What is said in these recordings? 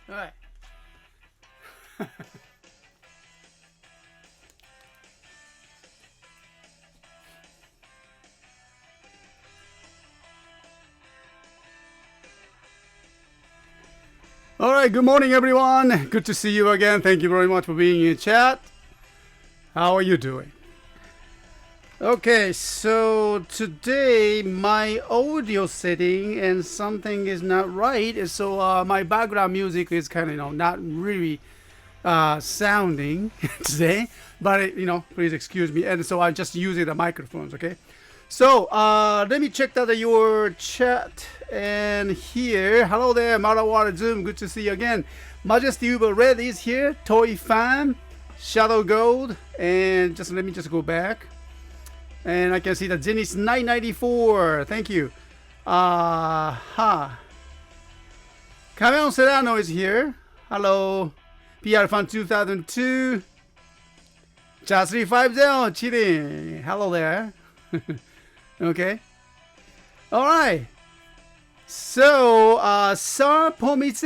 All right. All right. Good morning, everyone. Good to see you again. Thank you very much for being in chat. How are you doing? Okay, so today my audio setting and something is not right. So my background music is kind of not really sounding today, but please excuse me. And so I'm just using the microphones. Okay, so let me check that your chat and here. Hello there, Marawara Zoom. Good to see you again. Majesty Uber Red is here. Toy Fan, Shadow Gold, and just let me just go back. And I can see that Zenith 994. Thank you. Cameron Serrano is here. Hello. PR Fun 2002. Just 350. Cheating. Hello there. Okay. All right. So, Sir Pomis,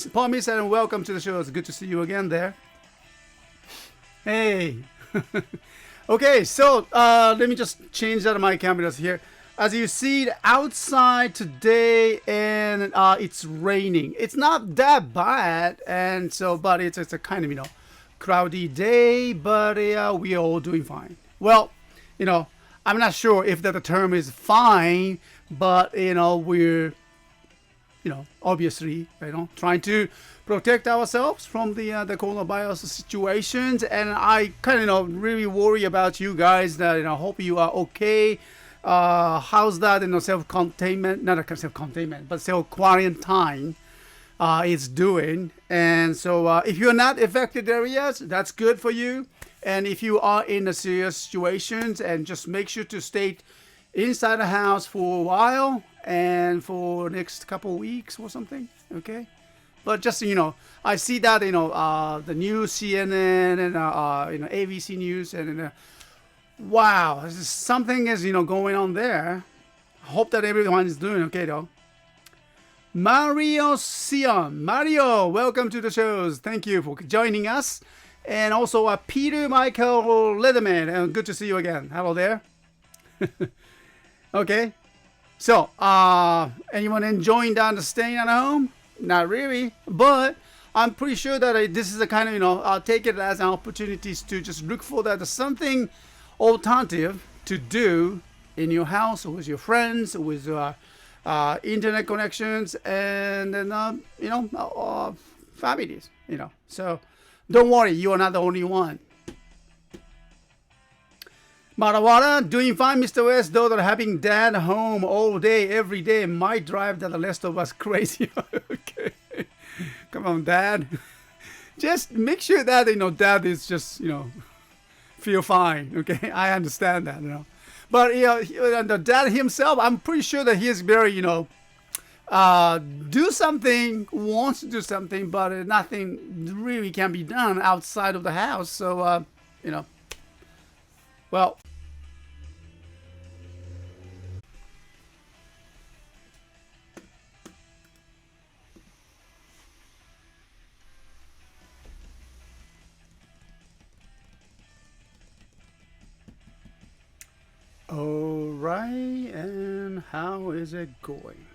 Pomis, and welcome to the show. It's good to see you again there. Hey. Okay, so let me just change out of my cameras here. As you see, outside today, and it's raining. It's not that bad, and so, but it's a kind of cloudy day. But we are all doing fine. Well, I'm not sure if that the term is fine, but we're obviously, trying to protect ourselves from the coronavirus situations, and I kind of really worry about you guys. That hope you are okay. How's that self-containment? Not a self-containment, but self-quarantine is doing. And so, if you're not affected areas, that's good for you. And if you are in a serious situations, and just make sure to stay inside the house for a while and for next couple weeks or something. Okay. But just I see that the news, CNN and ABC News, and wow, something is going on there. Hope that everyone is doing okay though. Mario Sion, Mario, welcome to the shows. Thank you for joining us, and also Peter Michael Leatherman, and good to see you again. Hello there. Okay, so anyone enjoying that staying at home? Not really, but I'm pretty sure that this is a kind of I'll take it as an opportunity to just look for that something alternative to do in your house or with your friends, or with internet connections, and then families. So don't worry, you are not the only one. Marawara, doing fine, Mr. West. Daughter having dad home all day, every day, might drive the rest of us crazy. Okay. Come on, Dad. Just make sure that, Dad is just, feel fine. Okay. I understand that, But, the dad himself, I'm pretty sure that he is very, do something, wants to do something, but nothing really can be done outside of the house. So, well. All right, and how is it going?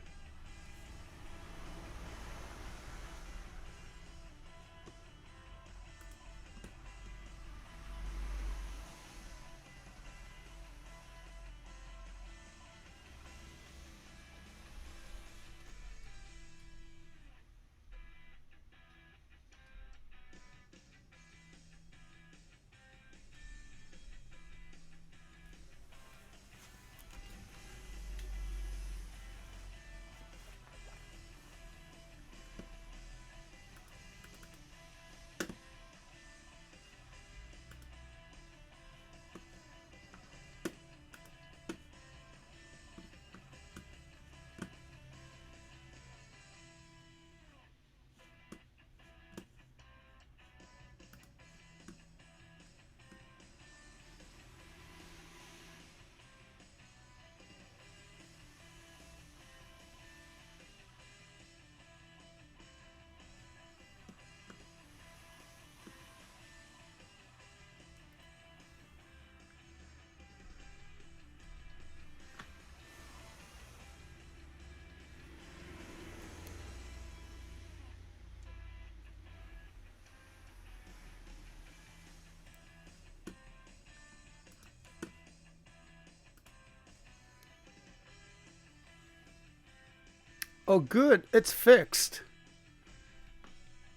Oh, good. It's fixed.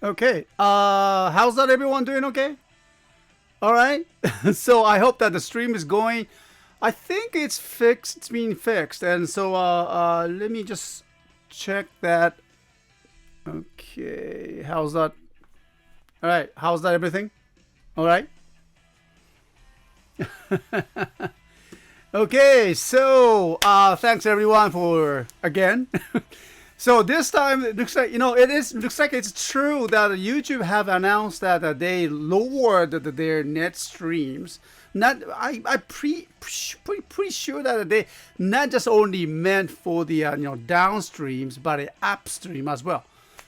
Okay. How's that? Everyone doing okay? All right. So I hope that the stream is going. I think it's fixed. It's being fixed, and so let me just check that. Okay. How's that? All right. How's that? Everything? All right. Okay. So thanks everyone for again. So this time it looks like looks like it's true that YouTube have announced that they lowered their net streams. Not pretty sure that they not just only meant for the downstreams but upstream as well.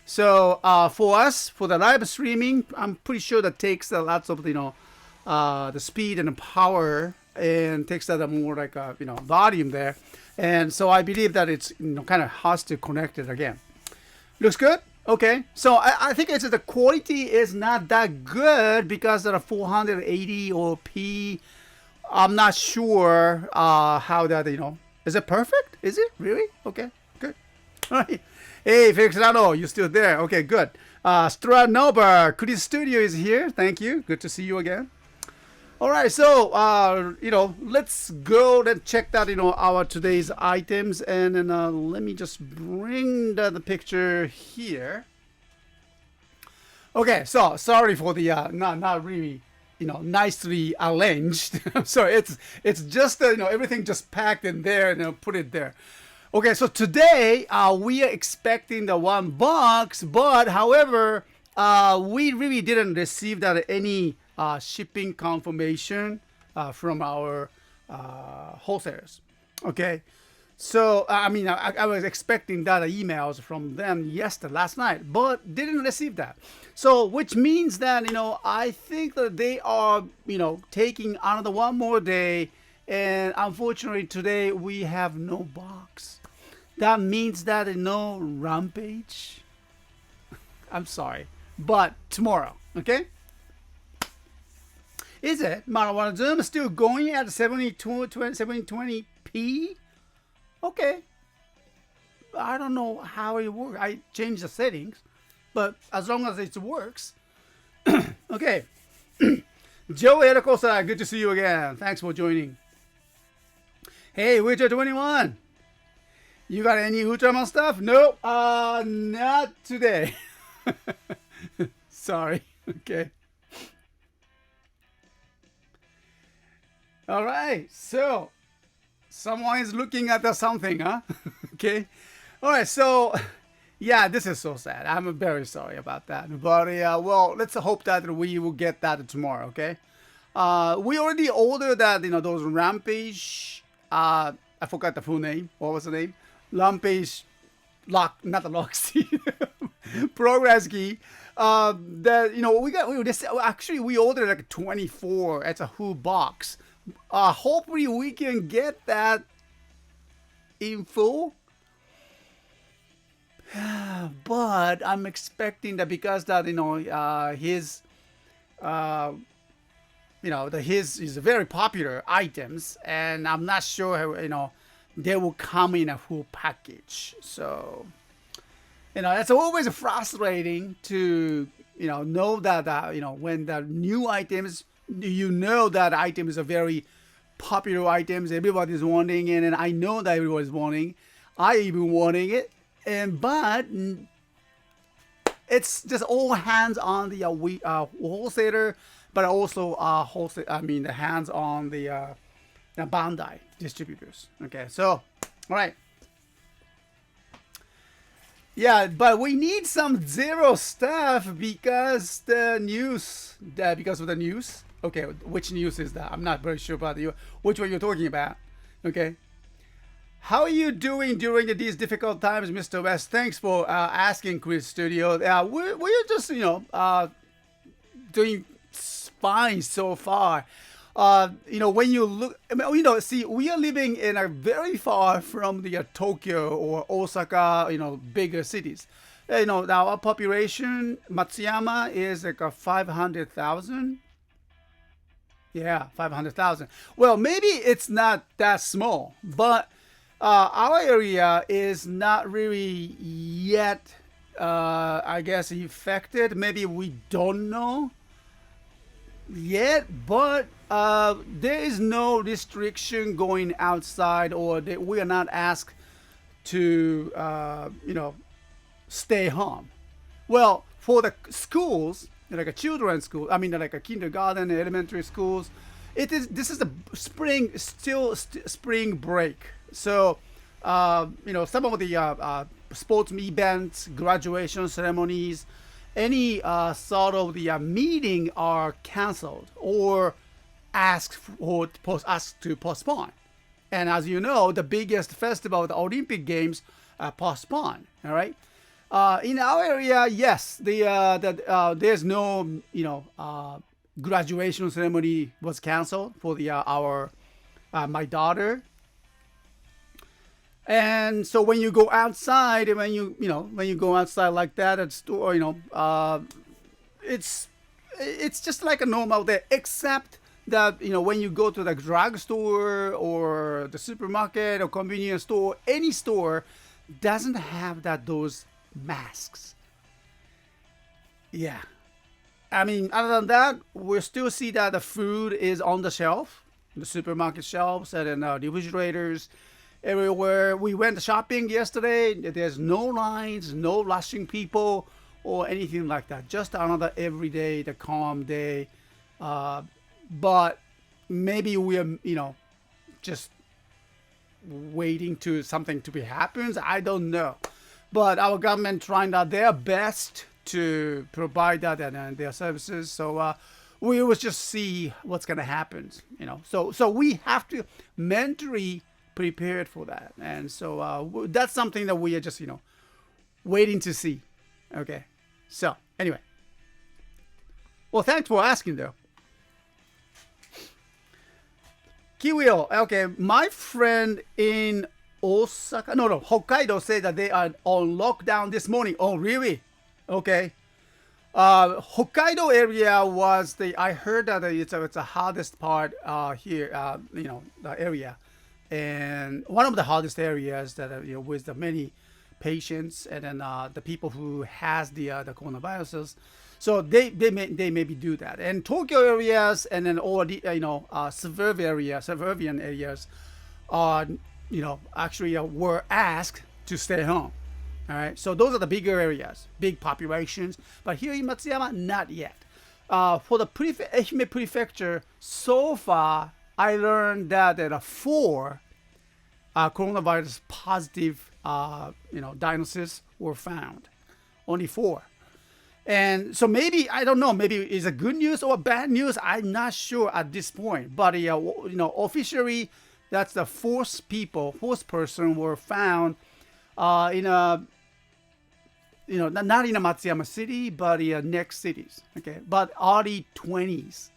So for us for the live streaming, I'm pretty sure that takes lots of the speed and the power and takes that more like volume there. And so I believe that it's kind of has to connect it again. Looks good. Okay, so I think it's the quality is not that good because of the 480 or P. I'm not sure how that is it perfect? Is it really? Okay, good. All right. Hey, Felixano, you still there? Okay, good. Stranober, Chris Studio is here. Thank you. Good to see you again. All right, so let's go and check that our today's items, and then let me just bring the picture here. Okay, so sorry for the not really nicely arranged. So it's just everything just packed in there and put it there. Okay, so today we are expecting the one box, but however we really didn't receive that any shipping confirmation from our wholesalers. Okay, so I mean I was expecting that emails from them last night, but didn't receive that. So which means that I think that they are taking another one more day, and unfortunately today we have no box. That means that no Rampage. I'm sorry, but tomorrow. Okay. Is it? Marijuana Zoom still going at 720p? Okay. I don't know how it works. I changed the settings, but as long as it works. Okay. Joe Erakosa, good to see you again. Thanks for joining. Hey, Witcher 21. You got any Ultraman stuff? Nope. Not today. Sorry. Okay. All right, so someone is looking at something, huh? Okay. All right, so yeah, this is so sad. I'm very sorry about that. But well, let's hope that we will get that tomorrow, okay? We already ordered that, those Rampage. I forgot the full name. What was the name? Rampage not the Loxy. Progress key. That we ordered like 24. It's a whole box. Hopefully we can get that info. But I'm expecting that because that his his is very popular items, and I'm not sure how they will come in a full package. So it's always frustrating to know that when the new items, that items are very popular items, everybody's wanting it, and I know that everybody's wanting. I even wanting it, but it's just all hands on the wholesaler, but also the hands on the Bandai distributors. Okay, so all right. Yeah, but we need some zero stuff because the news. Because of the news. Okay, which news is that? I'm not very sure about which one you're talking about. Okay. How are you doing during these difficult times, Mr. West? Thanks for asking, Chris Studio. We're just doing fine so far. When you look, see, we are living in a very far from the Tokyo or Osaka, bigger cities. Our population, Matsuyama, is like 500,000. Yeah, 500,000. Well, maybe it's not that small, but Our area is not really yet, I guess, affected. Maybe we don't know yet, but there is no restriction going outside, or that we are not asked to, stay home. Well, for the schools, like a children's school, I mean, like a kindergarten, elementary schools, it is. This is the spring, still spring break. So, some of the sports events, graduation ceremonies, any sort of the meeting are canceled or asked to postpone. And as you know, the biggest festival, the Olympic Games, postponed. All right. In our area, yes, there's no graduation ceremony was canceled for the our my daughter. And so when you go outside, and when you go outside like that at store, it's just like a normal day, except that when you go to the drugstore or the supermarket or convenience store, any store doesn't have those masks. Yeah, I mean, other than that, we still see that the food is on the shelf, the supermarket shelves, and then refrigerators everywhere. We went shopping yesterday. There's no lines, no rushing people, or anything like that. Just another everyday, the calm day. But maybe we are, just waiting to something to be happens. I don't know. But our government trying their best to provide that and their services. So we will just see what's gonna happen. So we have to mentally prepared for that, and so that's something that we are just waiting to see. Okay. So anyway, well, thanks for asking though. Kiwio, okay, my friend in Osaka, no, Hokkaido said that they are on lockdown this morning. Oh, really? Okay. Hokkaido area was I heard that it's the hardest part here, the area, and one of the hardest areas that with the many patients, and then the people who has the coronaviruses. So they maybe do that. And Tokyo areas, and then all the suburban areas are actually were asked to stay home. All right, so those are the bigger areas, big populations. But here in Matsuyama, not yet. For the Ehime prefecture, so far I learned that there are 4 coronavirus positive diagnoses were found. Only 4. And so maybe, I don't know, maybe it's a good news or bad news. I'm not sure at this point. But officially, that's the 4th person were found in a not in a Matsuyama city, but in next cities. Okay, but early 20s.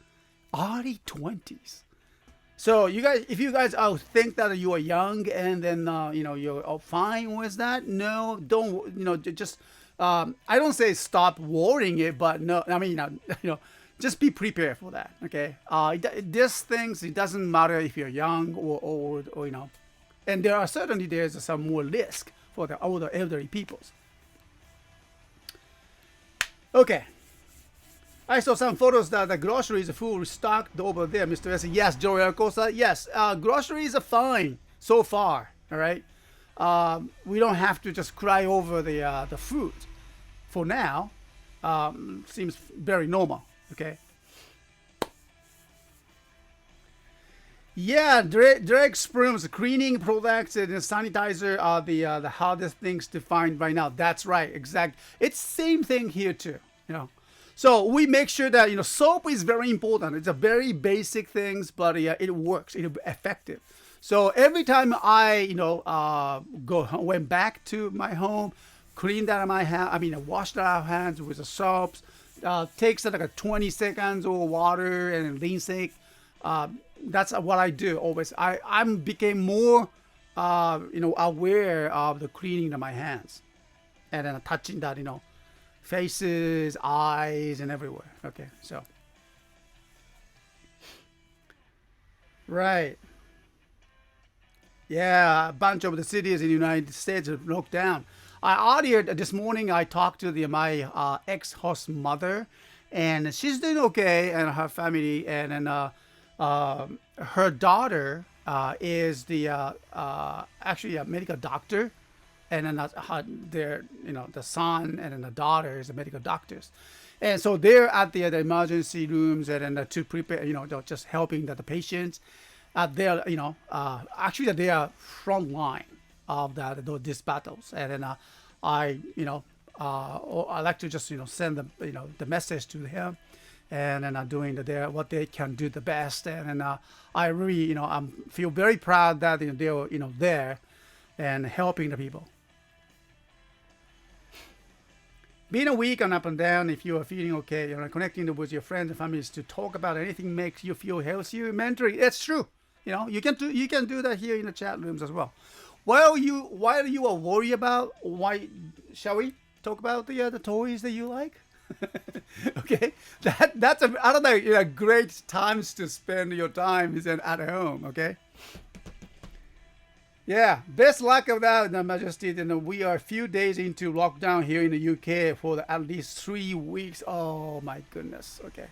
So you guys, if you guys think that you are young and then you're fine with that, no, don't just I don't say stop worrying it, but no, I mean just be prepared for that. Okay, these things, it doesn't matter if you're young or old or and there's some more risk for the older elderly peoples. Okay. I saw some photos that the groceries are full stocked over there, Mr. S. Yes, Joey Arcosa. Yes, groceries are fine so far. All right, we don't have to just cry over the food. For now, seems very normal. Okay. Yeah, Drake Springs cleaning products and sanitizer are the hardest things to find right now. That's right, exact. It's same thing here too. So we make sure that soap is very important. It's a very basic things, but it works. It's effective. So every time I went back to my home, cleaned out my hand. I mean, washed our hands with the soaps. Takes like a 20 seconds or water and rinsing. That's what I do always. I became more aware of the cleaning of my hands, and then touching that faces, eyes, and everywhere. Okay, so right. Yeah, a bunch of the cities in the United States are locked down. I earlier this morning I talked to my ex-host mother, and she's doing okay, and her family, and then her daughter is the actually a medical doctor, and then their the son and then the daughter is the medical doctors, and so they're at the emergency rooms and then to prepare they're just helping the patients. They're actually they are front line of these battles, and then I like to just send the message to him, and then doing what they can do the best, and then I really I feel very proud that they're there and helping the people. Being a week and up and down, if you are feeling okay, connecting with your friends and families to talk about anything makes you feel healthier mentally. It's true. You can do that here in the chat rooms as well. While you are worried about shall we talk about the toys that you like? Okay, that's I don't know, great times to spend your time is at home. Okay. Yeah, best luck of that, Majesty. We are a few days into lockdown here in the UK for at least 3 weeks. Oh my goodness. Okay.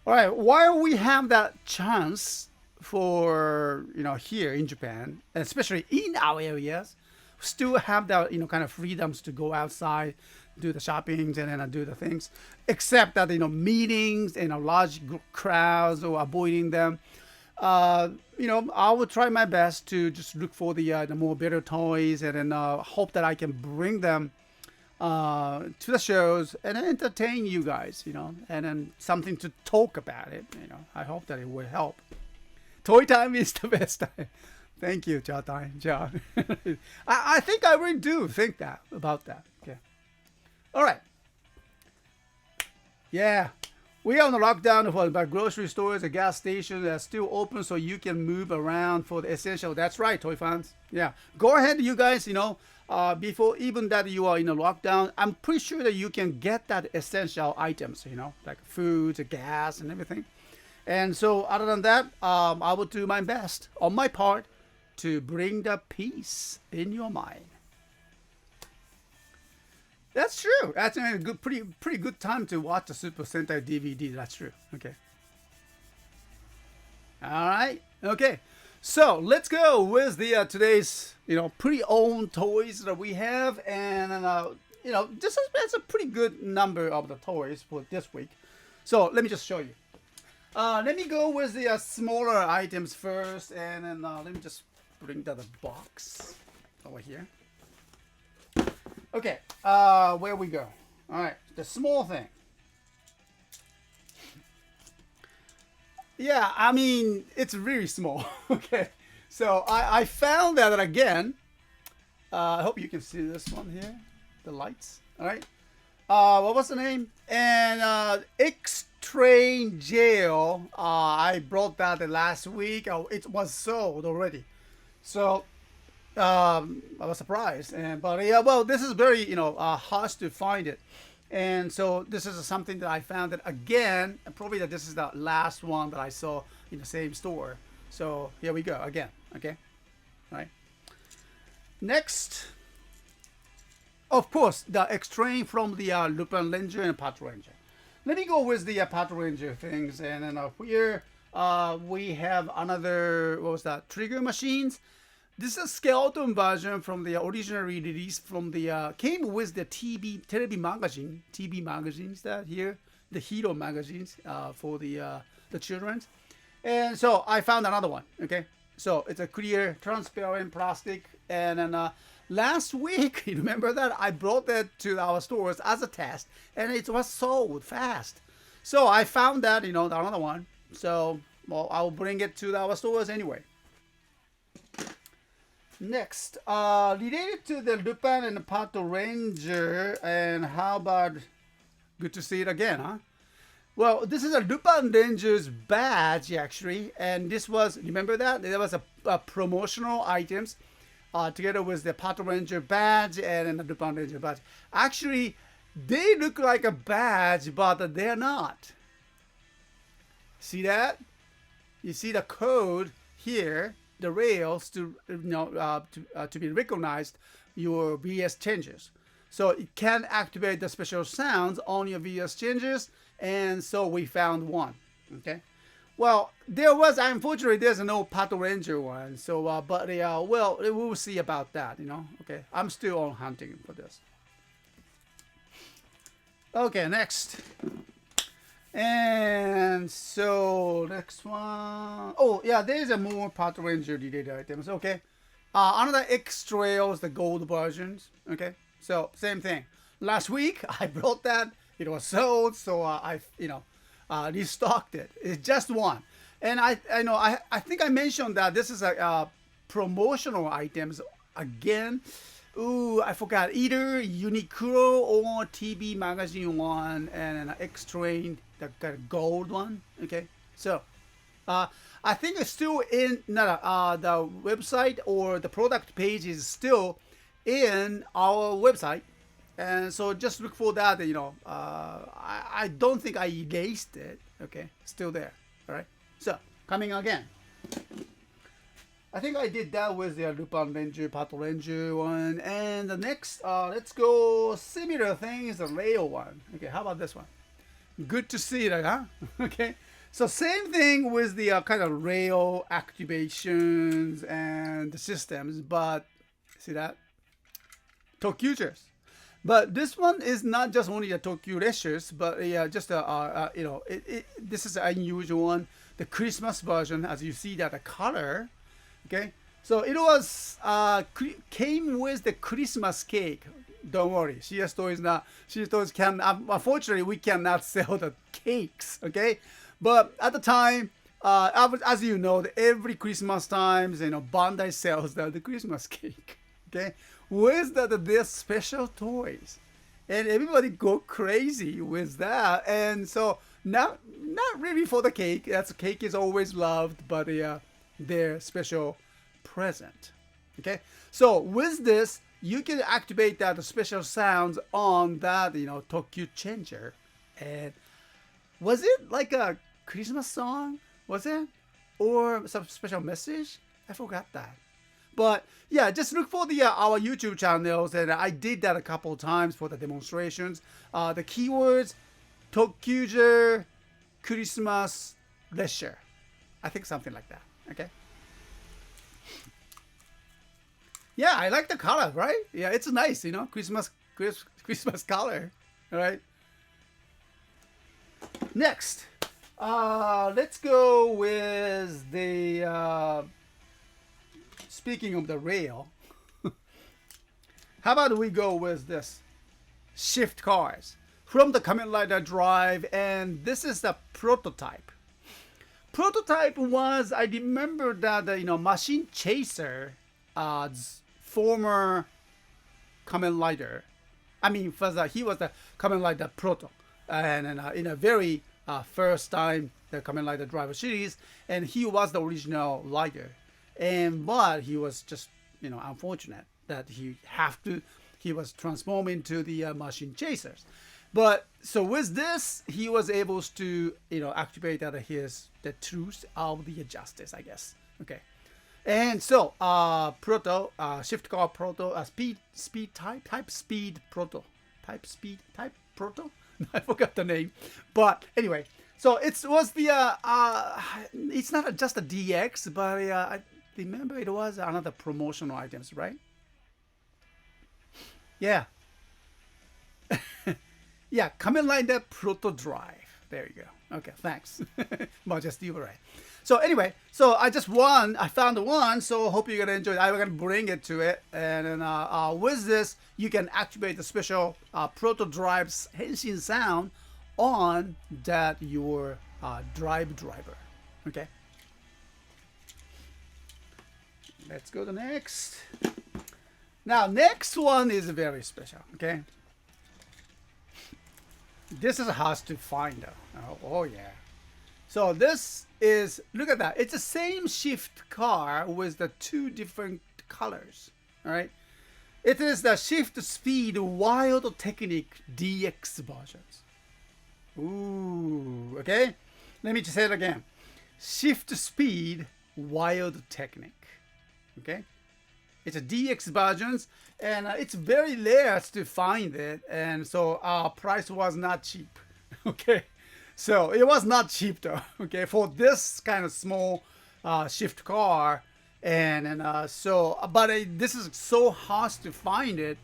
All right. While we have that chance for here in Japan, and especially in our areas, still have that kind of freedoms to go outside, do the shoppings, and then do the things. Except that meetings and large crowds or avoiding them. I will try my best to just look for the more better toys, and then hope that I can bring them to the shows and entertain you guys, and then something to talk about it. I hope that it will help. Toy time is the best time. Thank you, John. I think I really do think that about that. Okay. All right. Yeah. We are on the lockdown for but grocery stores and gas stations are still open, so you can move around for the essential. That's right, toy fans. Yeah. Go ahead, you guys, before even that you are in a lockdown, I'm pretty sure that you can get that essential items, like food, gas, and everything. And so other than that, I will do my best on my part to bring the peace in your mind. That's true. That's a good, pretty good time to watch the Super Sentai DVD. That's true. Okay. All right. Okay. So let's go with the today's pre-owned toys that we have, and that's a pretty good number of the toys for this week. So let me just show you. Let me go with the smaller items first, and then let me just bring the box over here. Okay, where we go? All right, the small thing. Yeah, I mean, it's really small. Okay, so I found that again. I hope you can see this one here, the lights. All right. What was the name? And X-Train Jail. I brought that last week. Oh, it was sold already. So I was surprised. But yeah, well, this is very hard to find it. And so this is something that I found that again, probably that this is the last one that I saw in the same store. So here we go again. Okay, all right. Next. Of course, the X-Train from the Lupin Ranger and Pat Ranger. Let me go with the Pat Ranger things. And then here we have another, what was that, Trigger Machines. This is a skeleton version from the original release from the, came with the TV magazines that here, the Hero magazines for the children. And so I found another one, okay? So it's a clear, transparent plastic, and then last week, you remember that? I brought that to our stores as a test, and it was sold fast. So I found that, another one. So, well, I'll bring it to our stores anyway. Next, related to the Lupin and the Pat Ranger, and how about, good to see it again, huh? Well, this is a Lupin Ranger's badge, actually, and this was, remember that? There was a promotional items. Together with the Pat Ranger badge and the Lupin Ranger badge. Actually, they look like a badge, but they're not. See that? You see the code here. the rails to to be recognized your VS changes. So it can activate the special sounds on your VS changes, and so we found one. Okay. Well, there was, unfortunately, there's no Pato Ranger one. So, but well, we will see about that. Okay, I'm still on hunting for this. Okay, next. And so next one. Oh yeah, there's a more Pato Ranger related items. Okay, another X Trails, the gold versions. Okay, so same thing. Last week I brought that. It was sold, so I restocked it. It's just one, and I think I mentioned that this is a promotional items again. Ooh, I forgot, either Uniqlo or TB Magazine one, and an X-Train, the kind of gold one. Okay, so I think it's still in the website, or the product page is still in our website. And so just look for that. I don't think I erased it. Okay, still there. All right. So coming again. I think I did that with the Lupin Ranger, Pato Ranger one, and the next. Let's go similar things, the rail one. Okay, how about this one? Good to see that, huh? Okay. So same thing with the kind of rail activations and the systems, but see that Tokyuchers. But this one is not just only a Tokyo Reshers, but just this is an unusual one, the Christmas version. As you see that the color, okay. So it was came with the Christmas cake. Don't worry, CS Toys can. Unfortunately, we cannot sell the cakes, okay. But at the time, as you know, every Christmas times, Bandai sells the Christmas cake, okay, with their special toys, and everybody go crazy with that. And so not really for the cake. That's cake is always loved, but their special present. Okay, so with this, you can activate that special sounds on that Tokyo changer. And was it like a Christmas song? Was it, or some special message? I forgot that. But yeah, just look for our YouTube channels, and I did that a couple of times for the demonstrations. The keywords: Tokyuger, Christmas, Lesher. I think something like that. Okay. Yeah, I like the color, right? Yeah, it's nice, Christmas color. All right. Next, let's go with the. Speaking of the rail, how about we go with this shift cars from the Kamen Rider Drive, and this is the prototype. Prototype was, I remember that Machine Chaser, former Kamen Rider. I mean, first he was the Kamen Rider Proto, and in a very first time the Kamen Rider Driver series, and he was the original rider. But he was just unfortunate that he was transformed into the Machine Chasers. But so with this, he was able to activate the truth of the justice, I guess. Okay, and so proto shift car proto speed type speed proto type proto. I forgot the name, but anyway, so it was the it's not just a DX, but I remember it was another promotional items, right? Yeah. Yeah, Kamen Rider Proto Drive. There you go. Okay, thanks. Majesty, you were right. So anyway, so I found one, so hope you're gonna enjoy it. I'm gonna bring it to it, and then with this, you can activate the special Proto Drive's henshin sound on that your driver. Okay. Let's go to next. Now, next one is very special. Okay. This is hard to find. Oh yeah. So this is, look at that. It's the same shift car with the two different colors. All right. It is the Shift Speed Wild Technique DX versions. Ooh. Okay. Let me just say it again. Shift Speed Wild Technique. Okay, it's a DX versions, and it's very rare to find it, and so our price was not cheap. Okay, so it was not cheap though. Okay, for this kind of small shift car, and so but this is so hard to find it.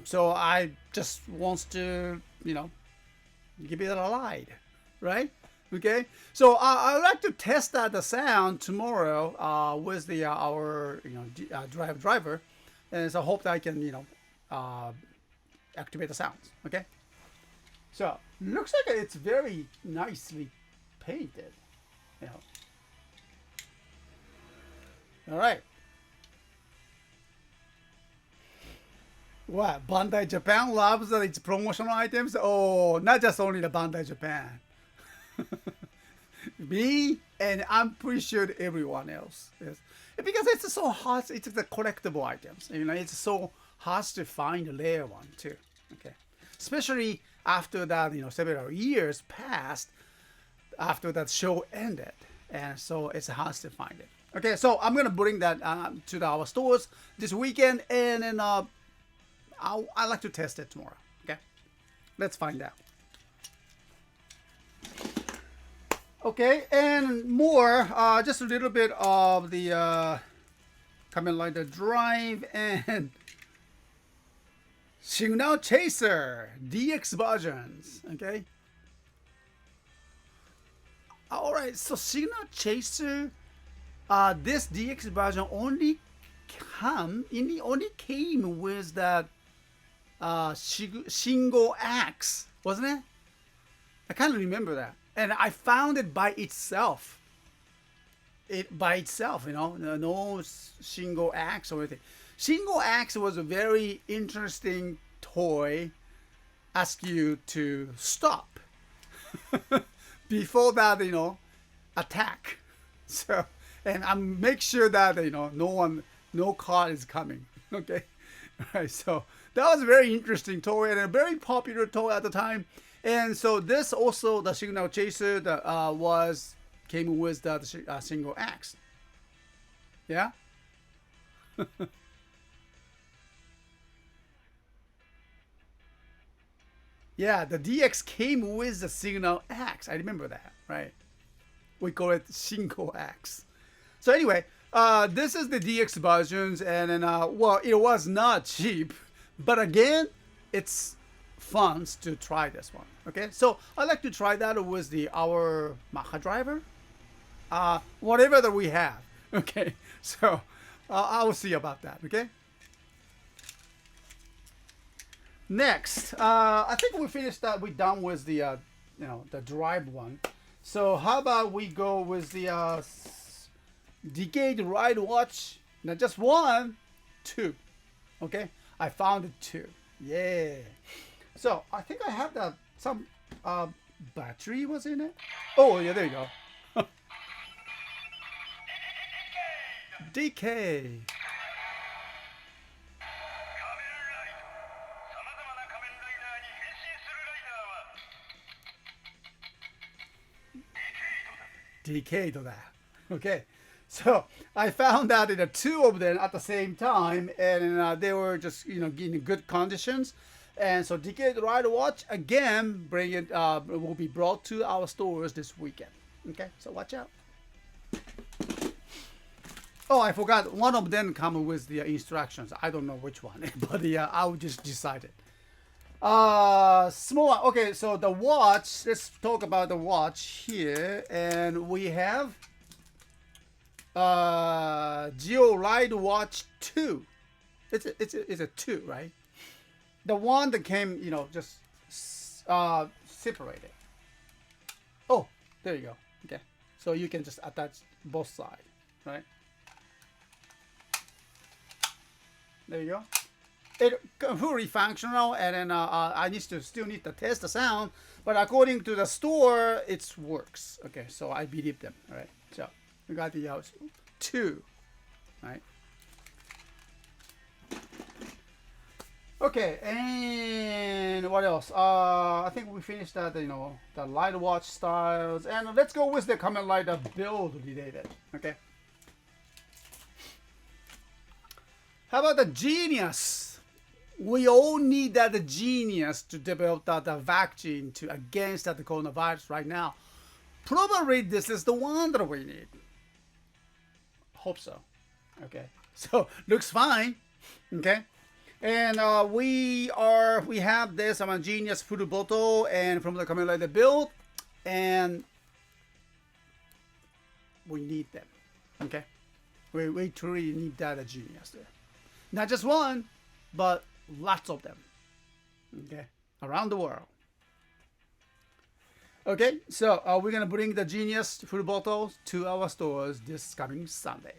So I just wants to give it a ride, right? Okay, so I'd like to test out the sound tomorrow with the our driver, and so I hope that I can activate the sounds. Okay, so looks like it's very nicely painted. All right. What? Bandai Japan loves its promotional items? Oh, not just only the Bandai Japan. Me, and I'm pretty sure everyone else is. Because it's so hard, it's the collectible items. It's so hard to find a rare one too. Okay. Especially after that, several years passed after that show ended. And so it's hard to find it. Okay, so I'm going to bring that to our stores this weekend, and then I'd like to test it tomorrow. Okay, let's find out. Okay, and more, just a little bit of the Kamen Rider Drive and Signal Chaser DX versions. Okay. All right, so Signal Chaser, this DX version only came with that single axe, wasn't it? I can't remember that. And I found it by itself. No single axe or anything. Single axe was a very interesting toy. Ask you to stop before that, attack. So, and I make sure that no car is coming. Okay, all right. So that was a very interesting toy and a very popular toy at the time. And so this also, the Signal Chaser, came with the single axe. Yeah. Yeah, the DX came with the Signal axe. I remember that, right? We call it single axe. So anyway, this is the DX versions, and then well, it was not cheap, but again, it's fun to try this one. Okay, so I like to try that with our Maha driver, whatever that we have. Okay, so I will see about that. Okay. Next, I think we finished that. We're done with the the drive one. So how about we go with the Decade Ride Watch? Not just one, two. Okay, I found two. Yeah. So I think I have that some battery was in it. Oh yeah, there you go. DK. Decade of that. Okay, so I found out that two of them at the same time, and they were just in good conditions. And so Decade Rider Watch again will be brought to our stores this weekend. Okay, so watch out. Oh, I forgot, one of them come with the instructions. I don't know which one, but I'll just decide it. Small. Okay, so the watch. Let's talk about the watch here, and we have Geo Ride Watch 2. It's a 2, right? The one that came, just separated. Oh, there you go. Okay, so you can just attach both sides, right? There you go. It's fully functional, and then I still need to test the sound, but according to the store, it works. Okay, so I believe them. All right, so we got the 2, right? Okay, and what else? I think we finished that. The light watch styles, and let's go with the Kamen Rider build related. Okay. How about the genius? We all need that genius to develop that vaccine to against that coronavirus right now. Probably this is the one that we need. Hope so. Okay. So looks fine. Okay. And we have this genius food bottle and from the Kamen Rider build, and we need them. Okay. We truly need that genius there. Not just one, but lots of them. Okay. Around the world. Okay, so we're gonna bring the genius food bottles to our stores this coming Sunday.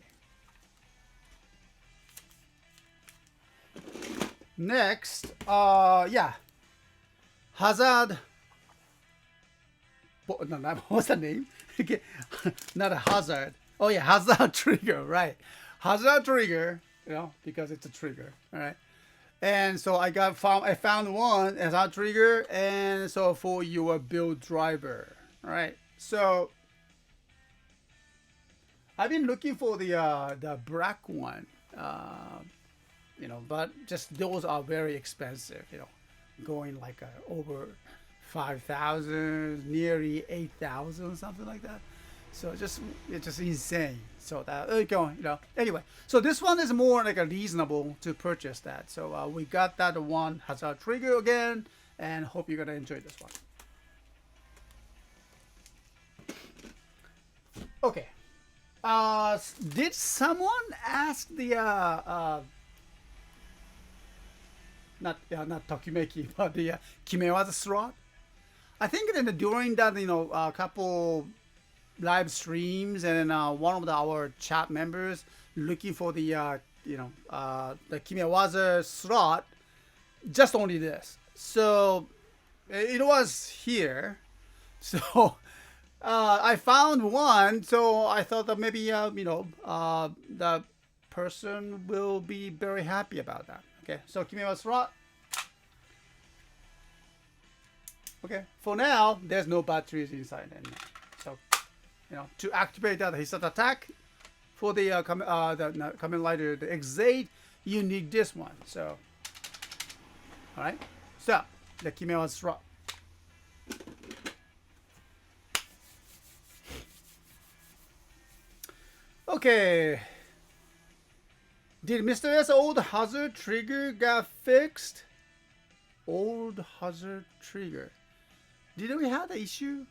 Next, yeah, Hazard. No, what's the name? Not a hazard. Oh yeah, hazard trigger, right? Hazard trigger, you know, because it's a trigger, all right. And so I found one as a trigger, and so for your build driver, all right. So I've been looking for the black one, you know, but just those are very expensive, you know, going like over 5,000, nearly 8,000, something like that. So it's just insane. So that going, you know. Anyway, so this one is more like a reasonable to purchase that. So we got that one hazard trigger again, and hope you're gonna enjoy this one. Okay. Did someone ask the not Tokimeki, but the Kimewaza slot? I think that during that, you know, a couple live streams, and one of our chat members looking for the you know, the Kimewaza slot, just only this. So it was here. So I found one. So I thought that maybe you know, the person will be very happy about that. Okay, so Kimewaza slot. Okay, for now there's no batteries inside anymore. So, you know, to activate that Hisat attack for the Kamen Rider, the X8, you need this one. So, all right. So the Kimewaza slot. Okay. Did Mr. S old hazard trigger got fixed? Old hazard trigger. Did we have the issue?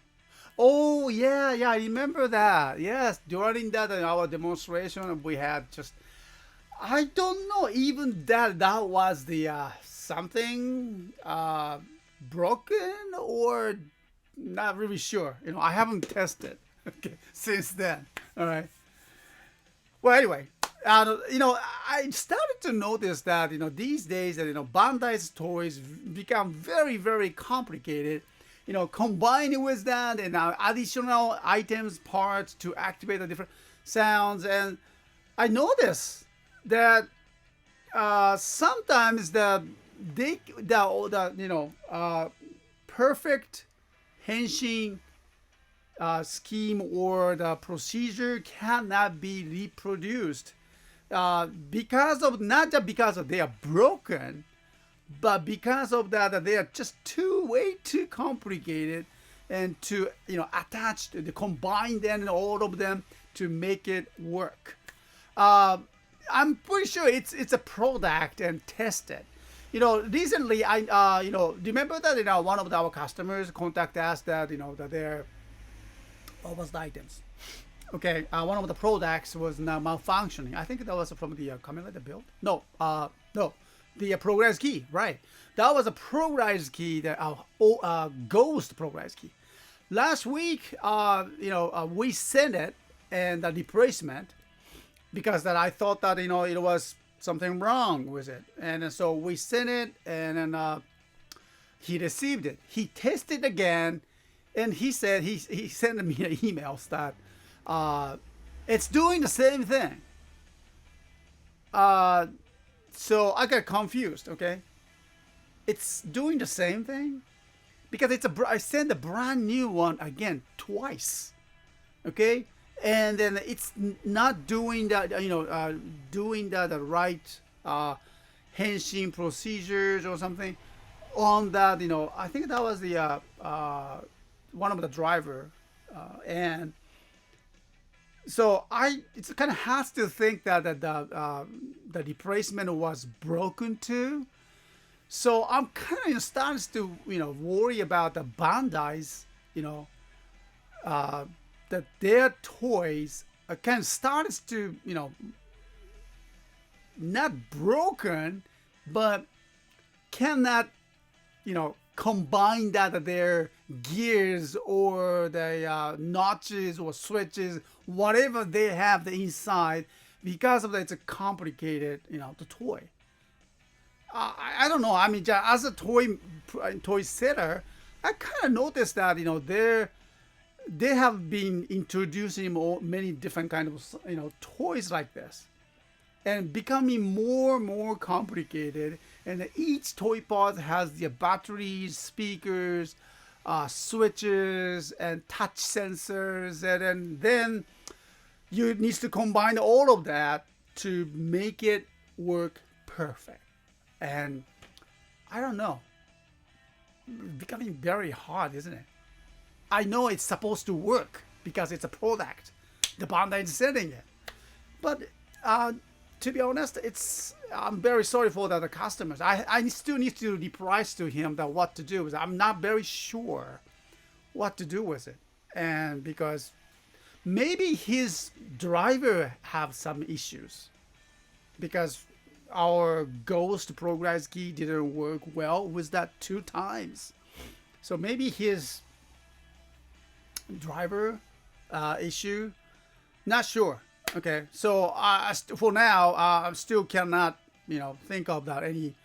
Oh yeah, I remember that. Yes, during that our demonstration we had just, I don't know, even that was the something broken or not really sure. You know, I haven't tested okay since then. All right. Well, anyway, you know, I started to notice that, you know, these days that, you know, Bandai's toys become very, very complicated. You know, combining with that and additional items, parts to activate the different sounds. And I noticed that sometimes the you know, perfect henshin scheme or the procedure cannot be reproduced because of, not just because of they are broken, but because of that they are just way too complicated, and to, you know, attach to the combine them and all of them to make it work. I'm pretty sure it's a product and tested. You know, recently I you know, remember that, you know, one of our customers contact us that, you know, that they're, what was the items? Okay, one of the products was now malfunctioning. I think that was from the Kamen Rider build. No, no, the progress key, right? That was a progress key, that ghost progress key. Last week, you know, we sent it and the replacement because that I thought that, you know, it was something wrong with it, and so we sent it, and then he received it. He tested again, and he said he sent me an email that it's doing the same thing. So I got confused. Okay, it's doing the same thing because I sent a brand new one again twice. Okay, and then it's not doing that. You know, doing that the right henshin procedures or something on that. I think that was the one of the driver, and so it's kind of has to think that the replacement was broken too. So I'm kind of starting to worry about the Bandai's that their toys kind of starts to not broken, but cannot combine that their gears or the notches or switches, whatever they have the inside, because of that it's a complicated the toy. I don't know. I mean, as a toy seller, I kind of noticed that they have been introducing many different kind of toys like this, and becoming more and more complicated. And each toy part has the batteries, speakers, switches, and touch sensors, and then you need to combine all of that to make it work perfect. And I don't know, becoming very hard, isn't it? I know it's supposed to work because it's a product. The Bandai is selling it. But to be honest, I'm very sorry for the customers. I still need to reply to him that what to do. I'm not very sure what to do with it. And because maybe his driver have some issues. Because our ghost progress key didn't work well with that 2 times. So maybe his driver issue, not sure. Okay, so for now I still cannot think of that any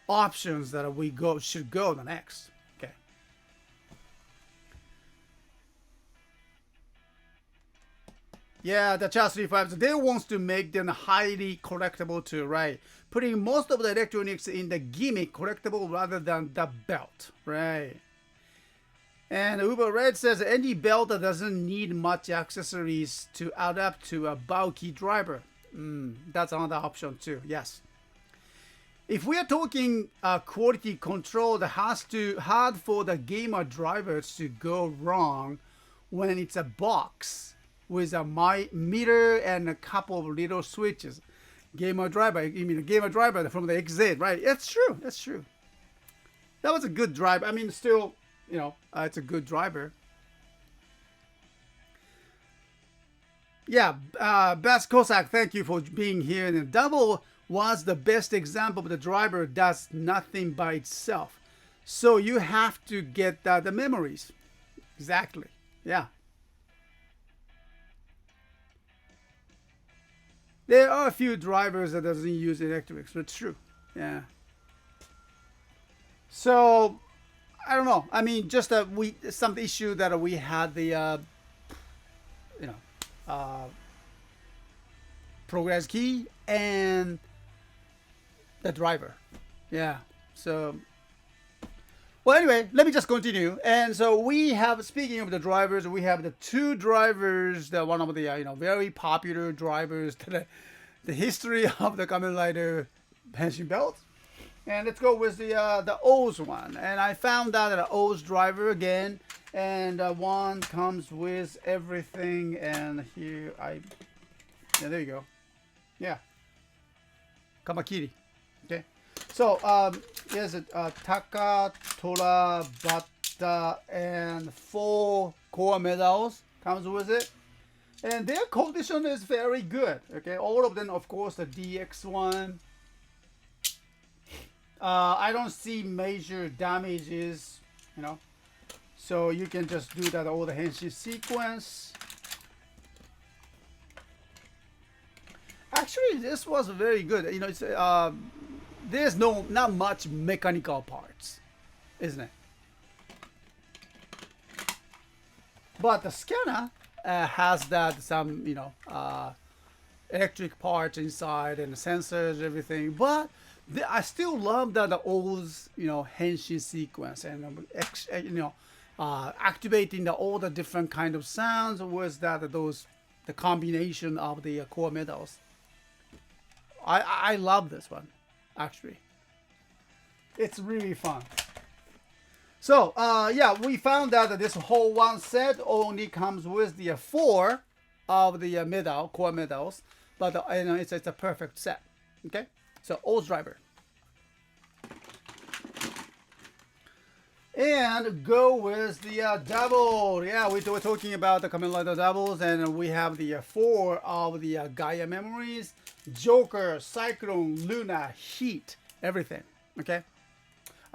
options that we should go the next. Okay. Yeah, the CSTOYS, they want to make them highly collectible too, right? Putting most of the electronics in the gimmick collectible rather than the belt, right? And Uber Red says any belt that doesn't need much accessories to adapt to a bulky driver. That's another option too, yes. If we are talking quality control, that has to hard for the gamer drivers to go wrong when it's a box with a meter and a couple of little switches. Gamer driver, you mean the gamer driver from the XZ, right? It's true, that's true. That was a good driver. I mean, still, it's a good driver. Yeah, Best Cossack, thank you for being here. And Double was the best example of the driver does nothing by itself. So you have to get the memories. Exactly, yeah. There are a few drivers that doesn't use electrics, but it's true. Yeah. So I don't know. I mean, just some issue that we had the progress key and the driver. Yeah. So well, anyway, let me just continue. And so we have, speaking of the drivers, we have the 2 drivers that one of the very popular drivers to the history of the Kamen Rider Henshin belt. And let's go with the O's one. And I found out that an O's driver again, and one comes with everything. And here yeah, there you go. Yeah, Kamakiri. Okay. So here's a Taka, Tora, Bata, and 4 core medals comes with it, and their condition is very good. Okay, all of them, of course, the DX one. I don't see major damages, so you can just do that all the henshin sequence. Actually, this was very good. It's there's not much mechanical parts, isn't it? But the scanner has some electric parts inside and the sensors, everything. But I still love the O's henshin sequence and activating all the different kind of sounds with the combination of the core medals. I love this one, actually. It's really fun. So yeah, we found out that this whole one set only comes with the 4 of the core medals, but you know, it's a perfect set. Okay, so O's driver. And go with the double. Yeah, we're talking about the Kamen Rider doubles, and we have the 4 of the Gaia memories, Joker, Cyclone, Luna, Heat, everything. Okay.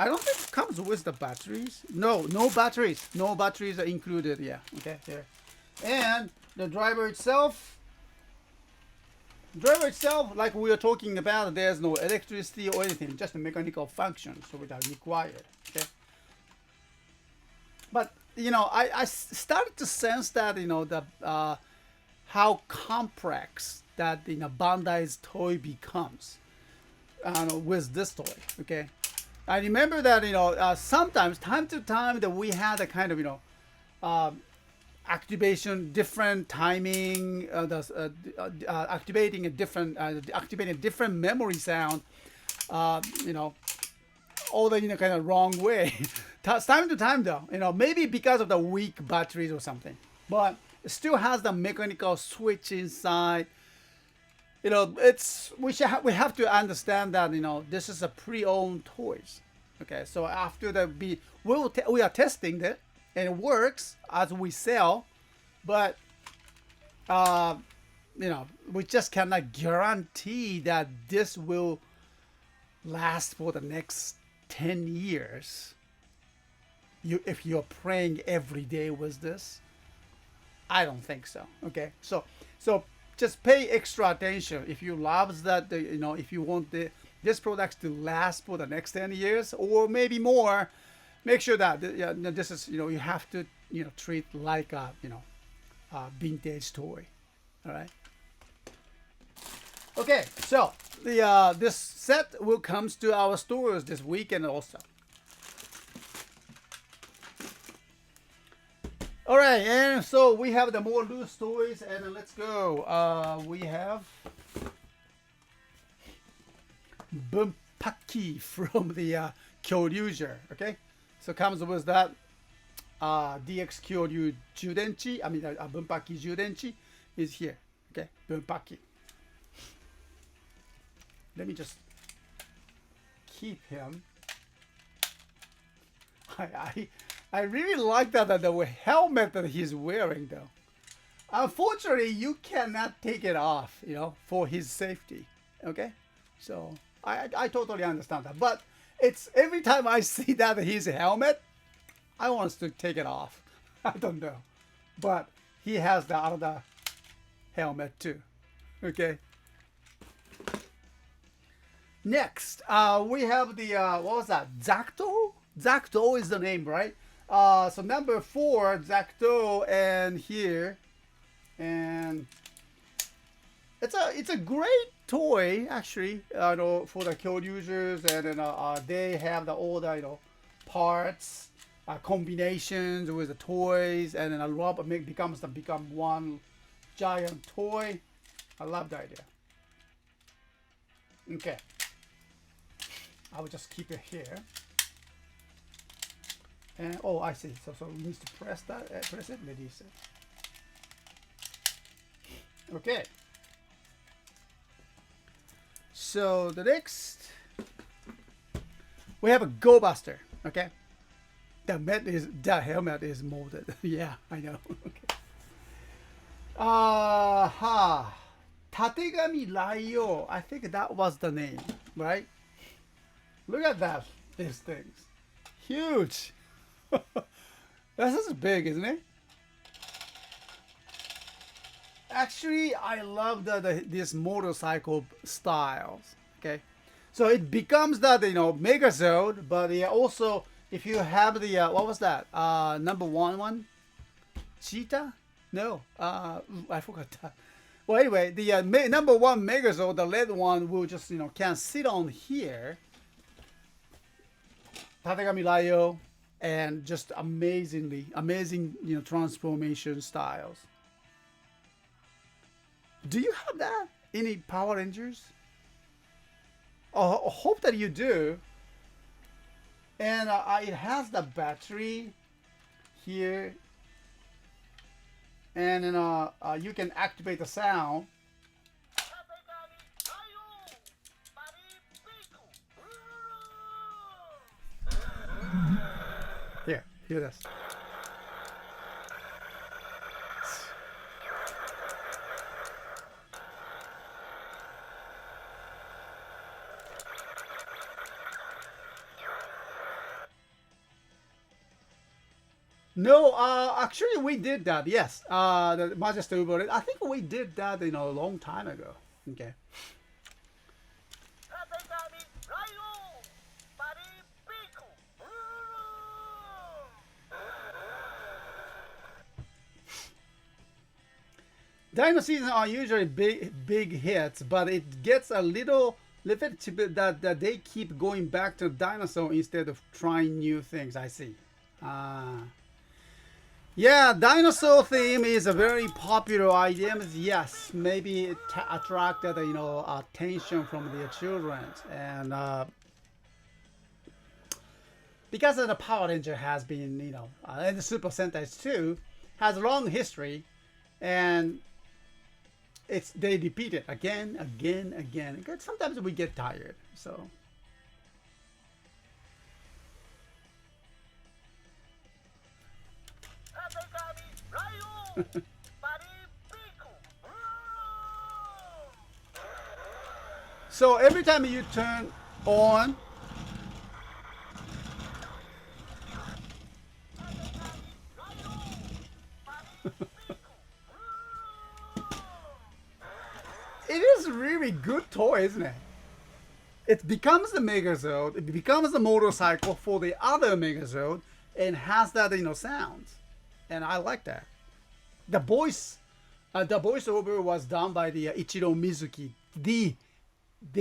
I don't think it comes with the batteries. No batteries. No batteries are included. Yeah. Okay. Here. And the driver itself. Like we were talking about, there's no electricity or anything, just a mechanical function, so without required. Okay. But you know, I started to sense that, you know, the how complex that, you know, Bandai's toy becomes with this toy. Okay, I remember that, you know, sometimes time to time that we had a kind of, you know, activation, different timing, activating a different memory sound. You know, all the, you know, kind of wrong way. Time to time though, you know, maybe because of the weak batteries or something, but it still has the mechanical switch inside. You know, we have to understand that, you know, this is a pre-owned toys. Okay, so after we are testing it and it works as we sell, but you know, we just cannot guarantee that this will last for the next 10 years. If you're playing every day with this, I don't think so. Okay, so just pay extra attention if you love that. You know, if you want this product to last for the next 10 years or maybe more, make sure that this is, you know, you have to, you know, treat like a, you know, vintage toy. All right. Okay, so this set will comes to our stores this weekend also. All right, and so we have the more loose toys, and let's go. We have Bunpaki from the Kyoryu. Okay, so comes with that DX Kyoryu Judenchi. I mean, Bunpaki Judenchi is here. Okay, Bunpaki. Let me just keep him. I really like that the helmet that he's wearing though. Unfortunately, you cannot take it off, you know, for his safety. Okay, so I totally understand that. But it's every time I see that his helmet, I want to take it off. I don't know, but he has the other helmet too. Okay. Next, we have the what was that? Zacto? Zacto is the name, right? So number 4, Zacto, and here, and it's a great toy actually. You know, for the code users, and then they have all the, you know, parts, combinations with the toys, and then a rubber become one giant toy. I love the idea. Okay. I will just keep it here. And oh, I see. So it needs to press that. Press it. Release it. Okay. So the next, we have a Go Buster. Okay. The helmet is molded. Yeah, I know. Okay. Tategami Ryo. I think that was the name, right? Look at that. These things. Huge. This is big, isn't it? Actually, I love this motorcycle styles. Okay, so it becomes that, you know, Megazord, but also if you have the what was that? Number one, Cheetah? No, I forgot that. Well, anyway, the number 1 Megazord, the red one, will just, you know, can sit on here. Tategami Ryo, and just amazing, you know, transformation styles. Do you have that? Any Power Rangers? I hope that you do. And it has the battery here, and then you can activate the sound. Here, hear this. No, actually we did that. Yes, the Majesty Uber. I think we did that, a long time ago. Okay. Dino seasons are usually big hits, but it gets a little bit that they keep going back to dinosaur instead of trying new things. I see. Yeah, dinosaur theme is a very popular item. Yes, maybe it attracted attention from the children, and because of the Power Ranger has been and the Super Sentai too has a long history, and they repeat it again. Because sometimes we get tired, so. So every time you turn on, it is really good toy, isn't it? It becomes the Megazord, it becomes the motorcycle for the other Megazord, and has that sounds, and I like that. The voiceover was done by the Ichiro Mizuki, the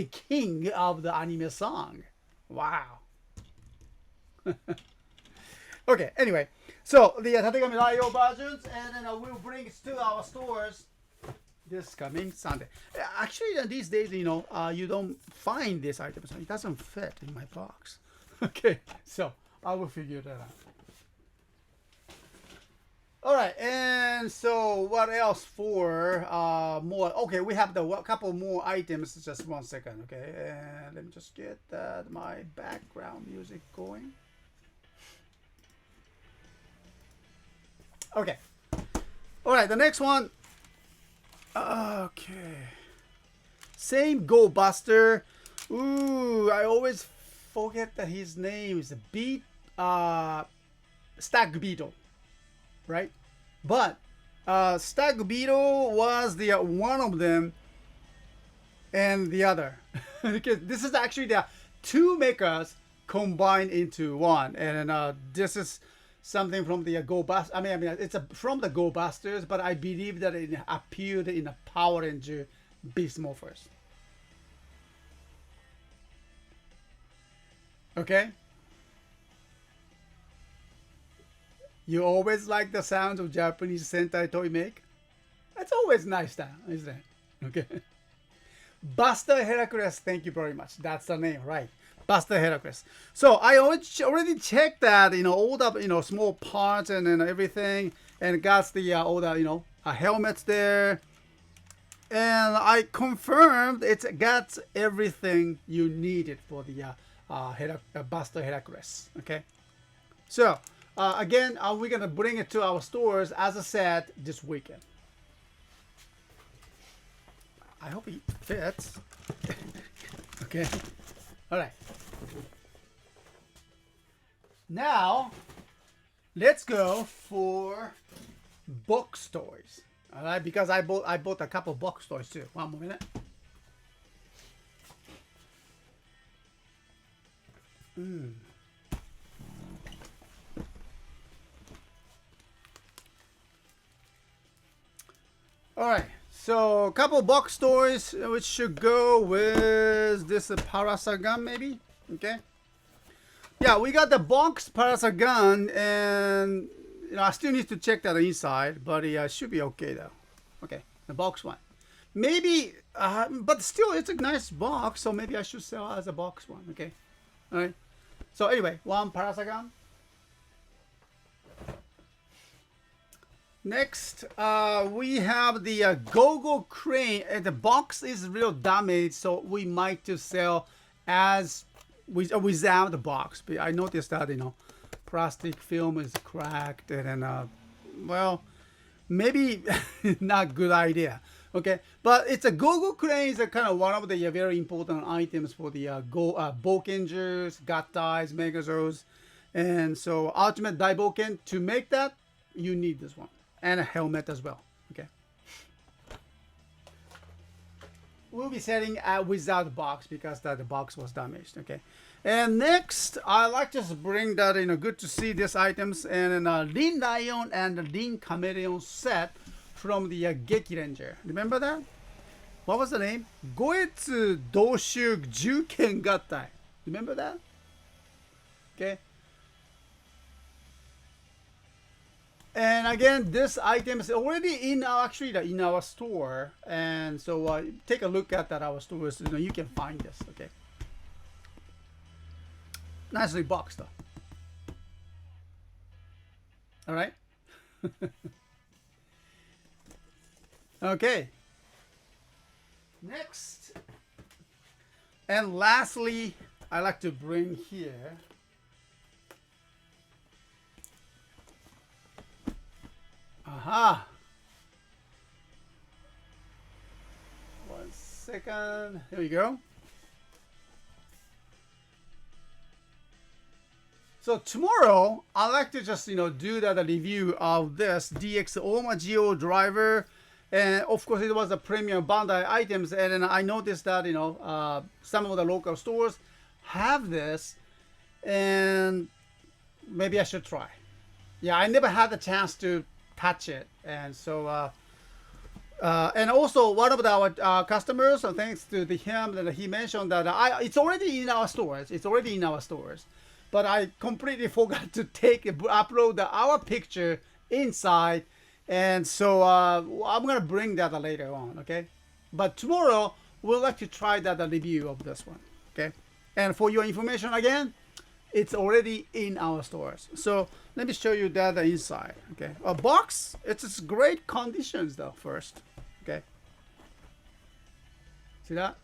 king of the anime song. Wow. Okay, anyway, so the Tategami Ryo versions, and then we'll bring it to our stores this coming Sunday. Actually, these days, you don't find this item, so it doesn't fit in my box. Okay, so I will figure that out. All right, and so what else for more? Okay, we have a couple more items. Just 1 second, okay? And let me just get my background music going. Okay. All right, the next one. Okay. Same Go Buster. Ooh, I always forget that his name is Stag Beetle, right? But Stag Beetle was the one of them and the other. Because this is actually the two mechas combined into one, and this is something from the Go Busters. I mean, it's from the Go Busters, but I believe that it appeared in the Power Ranger Beast Morphers. Okay. You always like the sound of Japanese Sentai toy make? That's always nice, isn't it? Okay. Buster Heracles, thank you very much. That's the name, right? Buster Heracles. So I already checked that, all the, small parts and everything, and got the, all the, helmets there. And I confirmed it's got everything you needed for the Buster Heracles. Okay. So, again, we're going to bring it to our stores as a set this weekend. I hope it fits. Okay. All right. Now, let's go for box toys. All right, because I bought a couple box toys too. One more minute. All right, so a couple box toys which should go with this Parasagan maybe. Okay. Yeah, we got the box Parasagan, and I still need to check that inside, but it should be okay though. Okay, the box one. maybe, but still, it's a nice box, so maybe I should sell as a box one. Okay, all right. So anyway, one parasagon. Next, we have the go-go crane, and the box is real damaged, so we might just sell as without the box. But I noticed that plastic film is cracked, and then well, maybe not good idea. Okay, but it's a go-go crane is a kind of one of the very important items for the Bokengers, Gattais, Megazords, and so Ultimate Daiboken. To make that, you need this one and a helmet as well. Okay, we'll be selling without the box because the box was damaged. Okay, and next I like to bring that good to see these items and Rin Lion and the Rin Chameleon set from the Geki Ranger. Remember that? What was the name? Goetsu Doshu Juken Gattai. Remember that? Okay. And again, this item is already in our store, and so take a look at our stores. You can find this. Okay. Nicely boxed though. All right. Okay. Next, and lastly, I like to bring here. Aha. 1 second. Here we go. So tomorrow, I like to just do that review of this DX Oma Geo driver. And of course, it was a premium Bandai items, and then I noticed that some of the local stores have this, and maybe I should try. Yeah, I never had the chance to touch it, and so and also one of our customers, thanks to him, that he mentioned that it's already in our stores. It's already in our stores, but I completely forgot to upload our picture inside. And so I'm gonna bring that later on, okay? But tomorrow we'll like to try that review of this one, okay? And for your information again, it's already in our stores. So let me show you that inside, okay? A box, it's great conditions though. First, okay? See that?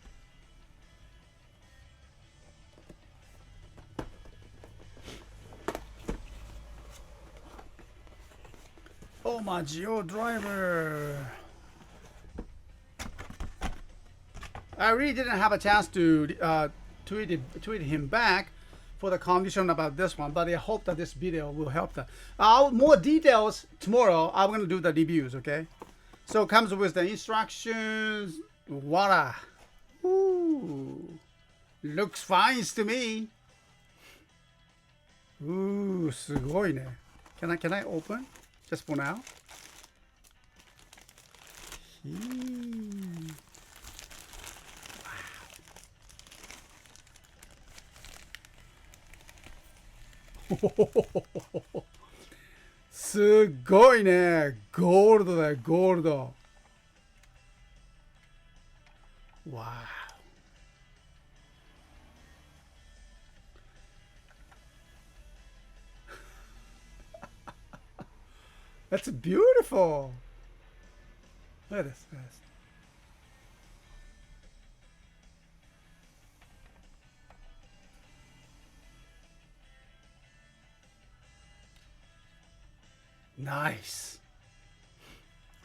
Oh, my Geo driver. I really didn't have a chance to tweet him back for the condition about this one, but I hope that this video will help that. More details tomorrow. I'm going to do the reviews, okay? So it comes with the instructions. Voila. Ooh. Looks fine to me. Ooh, すごいね. Can I open? Just for now. Wow. すごいね。ゴールドだよ、ゴールド。Wow. That's beautiful. Look at this. Nice.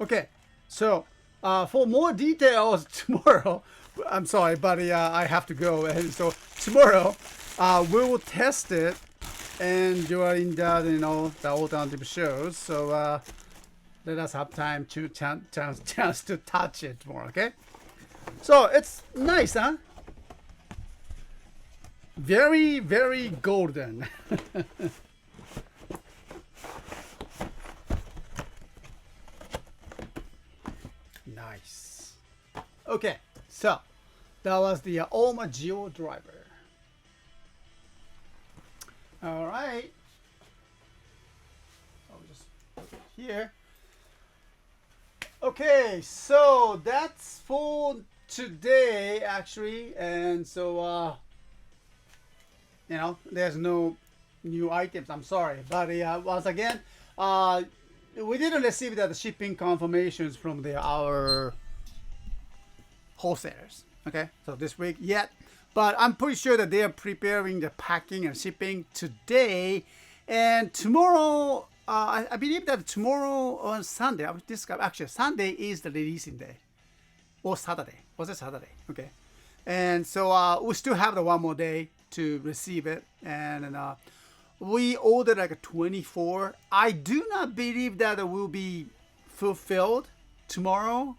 Okay, so for more details tomorrow, I'm sorry, buddy, I have to go. And so tomorrow, we will test it. And during that, the alternative shows, so let us have time to chance to touch it more, okay? So it's nice, huh? Very, very golden. Nice. Okay, so that was the Oma Geo driver. All right. I'll just put it here. Okay, so that's for today actually, and so there's no new items. I'm sorry, but once again, we didn't receive the shipping confirmations from our wholesalers. Okay, so this week yet, but I'm pretty sure that they are preparing the packing and shipping today, and tomorrow. I believe that tomorrow on Sunday, actually Sunday is the releasing day, or Saturday. Was it Saturday? Okay, and so we still have the one more day to receive it, and we ordered like a 24. I do not believe that it will be fulfilled tomorrow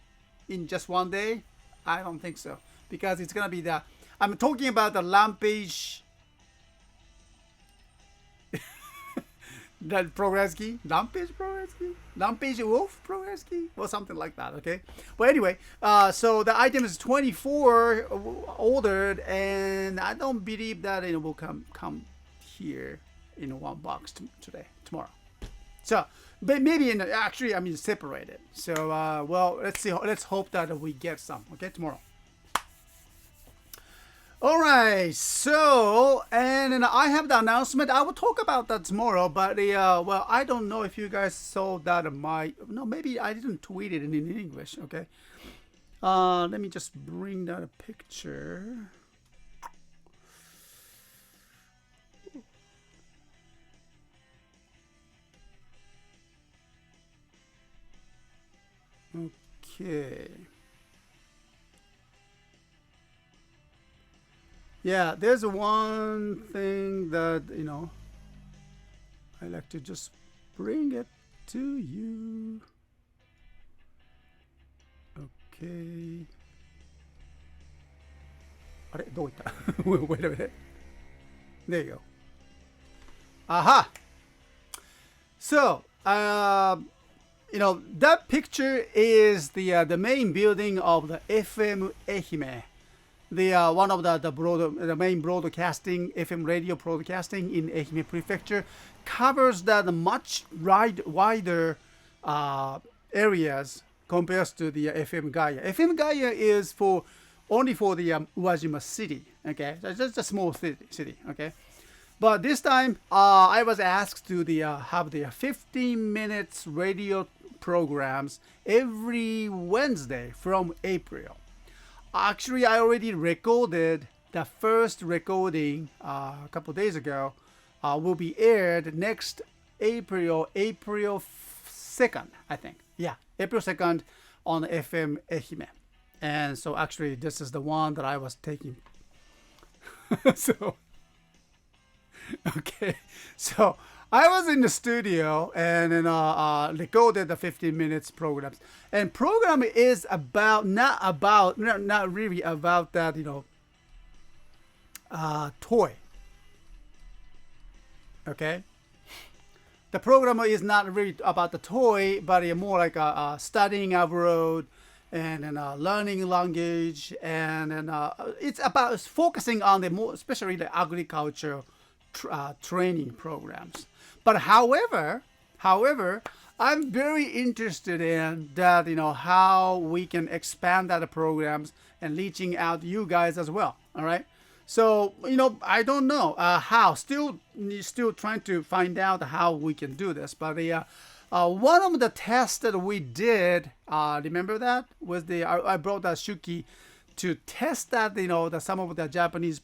in just one day. I don't think so, because it's gonna be I'm talking about the Rampage. That progress key, Rampage progress key, Rampage Wolf progress key, or something like that. Okay, but anyway, so the item is 24 ordered, and I don't believe that it will come here in one box tomorrow. So, but maybe separated. So, well, let's see. Let's hope that we get some. Okay, tomorrow. All right, so, and then I have the announcement. I will talk about that tomorrow, but well, I don't know if you guys saw that no, maybe I didn't tweet it in English. Okay, let me just bring that a picture. Okay. Yeah, there's one thing that, I like to just bring it to you. Okay. あれどういった Wait a minute. There you go. Aha! So, that picture is the main building of the FM Ehime. The one of the main broadcasting FM radio broadcasting in Ehime Prefecture, covers that much wider areas compared to the FM Gaia. FM Gaia is only for the Uwajima city. Okay, so it's just a small city. Okay, but this time I was asked to have the 15 minutes radio programs every Wednesday from April. Actually, I already recorded the first recording a couple days ago. Will be aired next April 2nd, I think. Yeah, April 2nd on FM Ehime. And so actually, this is the one that I was taking. So, okay. So, I was in the studio and then recorded the 15 minutes programs. And program is not really about that, toy. Okay? The program is not really about the toy, but more like studying abroad and learning language. And it's about focusing on especially the agriculture training programs. But however, I'm very interested in that, how we can expand that programs and reaching out to you guys as well. All right. So, I don't know how. Still trying to find out how we can do this. But one of the tests that we did, remember that was I brought that Shuki to test that, some of the Japanese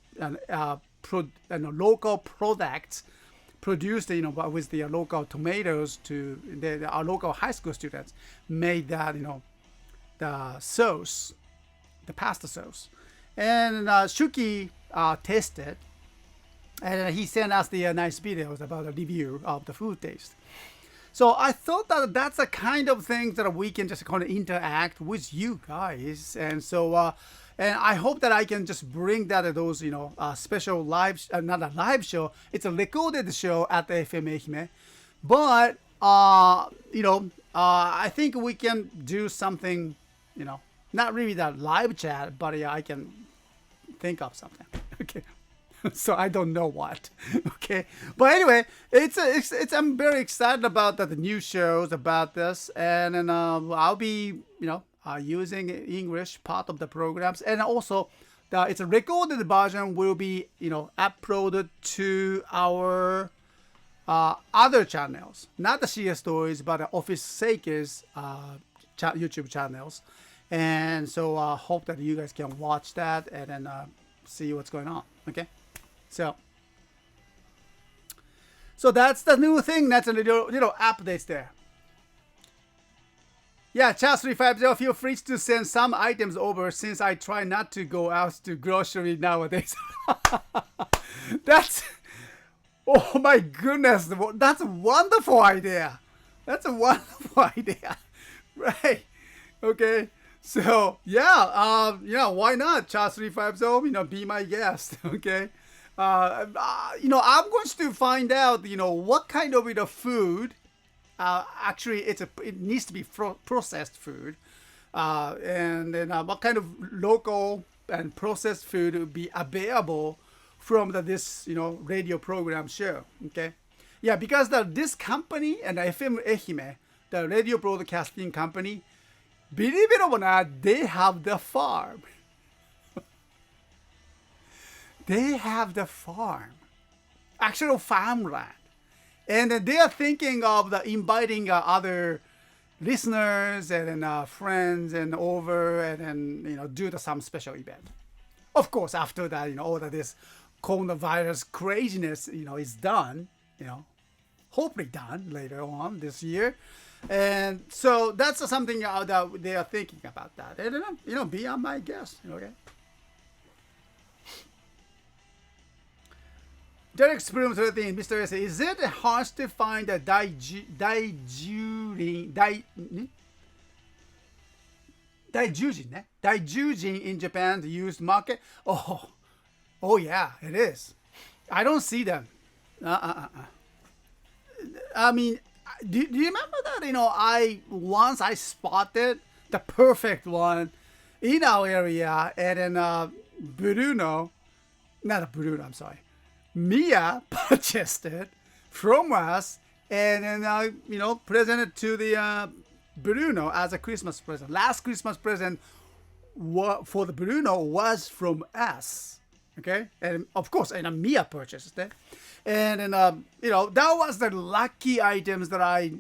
local products produced, with the local tomatoes to our local high school students made that, the sauce, the pasta sauce. And Shuki tasted, and he sent us the nice videos about a review of the food taste. So I thought that that's the kind of thing that we can just kind of interact with you guys. And so, and I hope that I can just bring those, special live, not a live show. It's a recorded show at the FM Ehime. But, I think we can do something, not really that live chat, but I can think of something. Okay. So I don't know what. Okay. But anyway, I'm very excited about the new shows about this. And then I'll be using English part of the programs, and also it's a recorded version will be uploaded to our other channels, not the CSTOYS, but the Office Sakers YouTube channels. And so I hope that you guys can watch that and then see what's going on. Okay, so that's the new thing. That's a little updates there. Yeah, Charles 350, feel free to send some items over since I try not to go out to grocery nowadays. That's, oh my goodness, that's a wonderful idea. That's a wonderful idea. Right. Okay. So, yeah, why not? Charles 350, be my guest. Okay. I'm going to find out, what kind of food. Actually, it needs to be processed food, and then what kind of local and processed food would be available from this radio program show. Okay, yeah, because this company and FM Ehime, the radio broadcasting company, believe it or not, they have the farm. They have the farm, actual farmland. And they are thinking of inviting other listeners and then friends and over and then do some special event. Of course, after that all of this coronavirus craziness is done, hopefully done later on this year, and so that's something that they are thinking about that. And be on my guest, okay. Derek Sprum thing, Mr. S. Is it hard to find a daijujin in Japan to used market? Oh yeah, it is. I don't see them. I mean, do you remember that? I spotted the perfect one in our area, and then I'm sorry. Mia purchased it from us and then presented to the Bruno as a Christmas present. Last Christmas present for the Bruno was from us. Okay, and of course, and Mia purchased it, and then that was the lucky items that I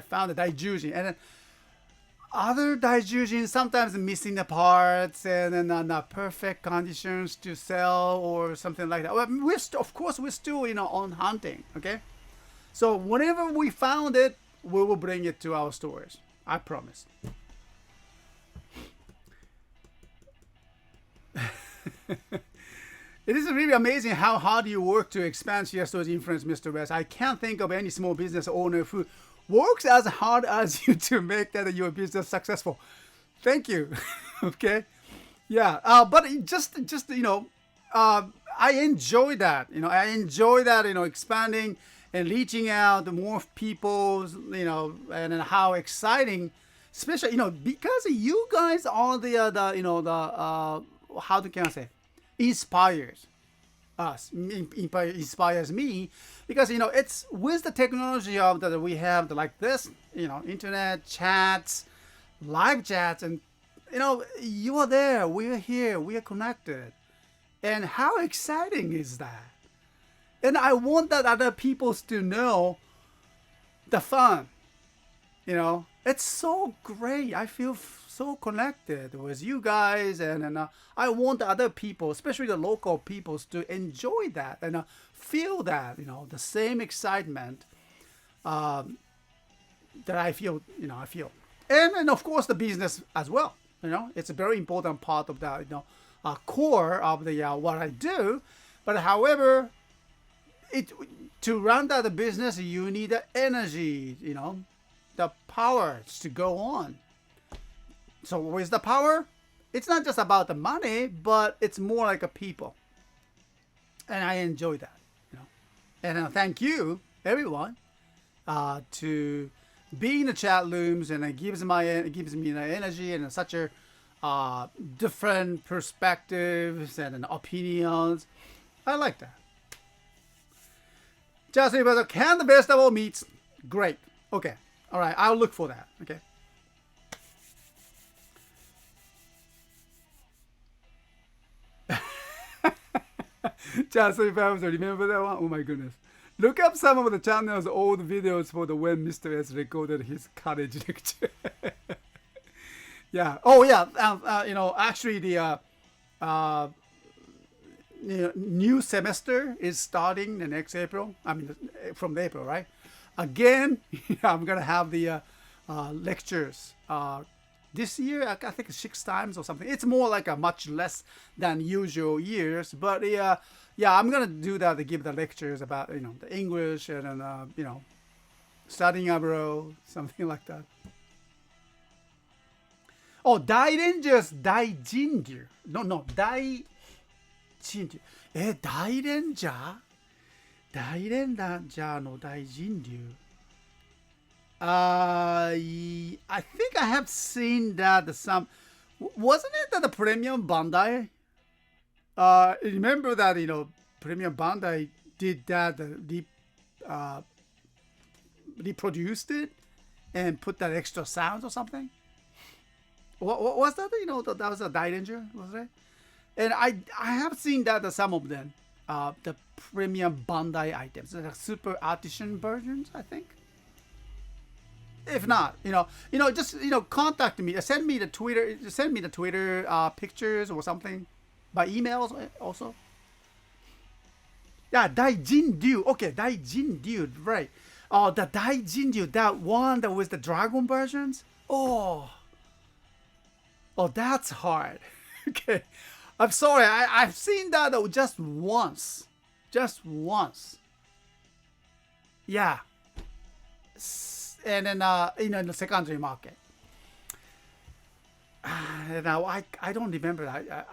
found the daijujin, and then other daijujin sometimes missing the parts and then not perfect conditions to sell or something like that. Well, we're still on hunting. Okay, so whenever we found it, we will bring it to our stores. I promise. It is really amazing how hard you work to expand CSTOYS influence, Mr. West. I can't think of any small business owner who works as hard as you to make that your business successful. Thank you. Okay. Yeah. But I enjoy that. I enjoy that. Expanding and reaching out to more people. And how exciting, especially because you guys are how can I say, inspires us, inspires me, because it's with the technology that we have like this, internet chats, live chats, and you are there, we are here, we are connected, and how exciting is that? And I want that other people to know the fun. It's so great. I feel so connected with you guys, and I want other people, especially the local people, to enjoy that and feel that the same excitement that I feel. I feel, and of course the business as well. It's a very important part of the core of the what I do. But however, to run that business, you need the energy. The power to go on. So with the power, it's not just about the money, but it's more like a people. And I enjoy that, And thank you, everyone, to be in the chat rooms, and it gives me the energy and such a different perspectives and opinions. I like that. Just can the best of all meats? Great. Okay. All right. I'll look for that. Okay. Just if I was remember that one. Oh my goodness. Look up some of the channel's old videos for the when Mr. S recorded his college lecture. Yeah. Oh yeah. Actually uh, new semester is starting the next April. I mean, from April, right? Again, I'm gonna have the lectures. This year, I think 6 times or something. It's more like a much less than usual years, but yeah, I'm gonna do that to give the lectures about the English and studying abroad, something like that. Oh, Dairangers Daijinryu. No, Daijinryu. 大レンジャー大レンジャーの大人流 I think I have seen that some wasn't it that the Premium Bandai remember that Premium Bandai did that reproduced it and put that extra sounds or something. What was that? That was a Dairanger, was it? And I have seen that some of them, the Premium Bandai items, the super artisan versions, I think. If not, just contact me, send me the Twitter pictures or something by emails also. Yeah, Daijinryu. Okay, Daijinryu, right? Oh, the Daijinryu, that one that was the dragon versions. Oh, that's hard. Okay. I'm sorry, I've seen that just once. Just once. Yeah. And then, in the secondary market. Now, I don't remember that.